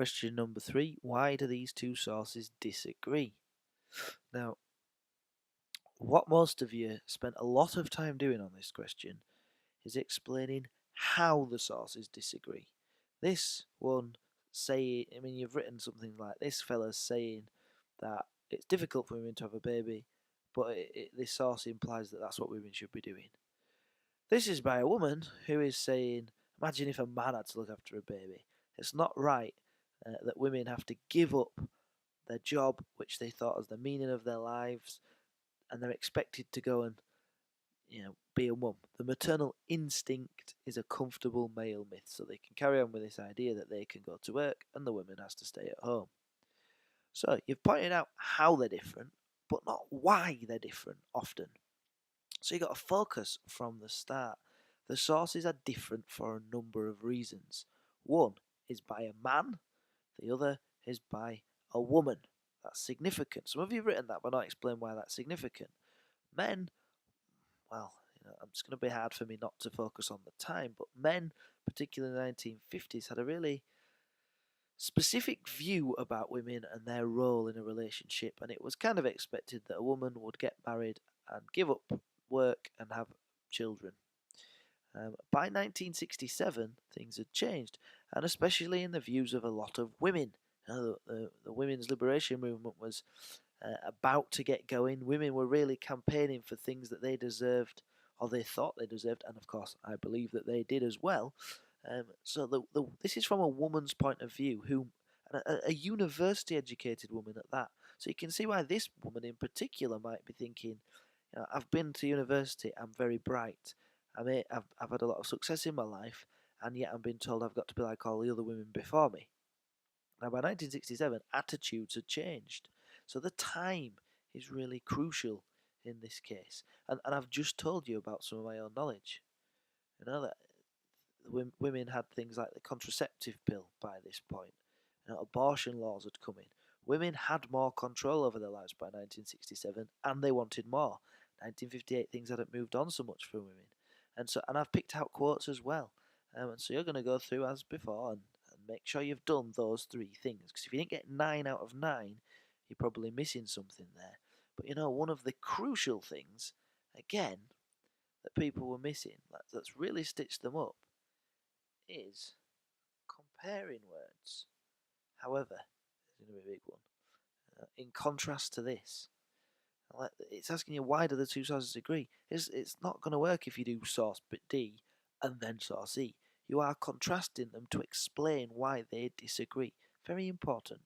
Question number 3. Why do these two sources disagree? Now, what most of you spent a lot of time doing on this question is explaining how the sources disagree. This one you've written something like this fella's saying that it's difficult for women to have a baby, but this source implies that that's what women should be doing. This is by a woman who is saying, imagine if a man had to look after a baby. It's not right that women have to give up their job, which they thought was the meaning of their lives, and they're expected to go and be a mum. The maternal instinct is a comfortable male myth, so they can carry on with this idea that they can go to work and the woman has to stay at home. So you've pointed out how they're different, but not why they're different often. So you've got to focus from the start. The sources are different for a number of reasons. One is by a man, the other is by a woman. That's significant. Some of you have written that, but not explained why that's significant. Men, well, it's going to be hard for me not to focus on the time, but men, particularly in the 1950s, had a really specific view about women and their role in a relationship, and it was kind of expected that a woman would get married and give up work and have children. By 1967, things had changed, and especially in the views of a lot of women. The women's liberation movement was about to get going. Women were really campaigning for things that they deserved, or they thought they deserved, and of course, I believe that they did as well. So this is from a woman's point of view, a university-educated woman at that. So you can see why this woman in particular might be thinking, I've been to university, I'm very bright, I've had a lot of success in my life, and yet I'm being told I've got to be like all the other women before me. Now, by 1967, attitudes had changed. So the time is really crucial in this case. And I've just told you about some of my own knowledge. That women had things like the contraceptive pill by this point. Abortion laws had come in. Women had more control over their lives by 1967, and they wanted more. 1958, things hadn't moved on so much for women. And I've picked out quotes as well. And so you're going to go through as before and make sure you've done those 3 things. Because if you didn't get 9 out of 9, you're probably missing something there. But one of the crucial things, again, that people were missing, that's really stitched them up, is comparing words. However, there's going to be a big one. In contrast to this, it's asking you, why do the two sources agree? It's not going to work if you do source D and then source E. You are contrasting them to explain why they disagree. Very important.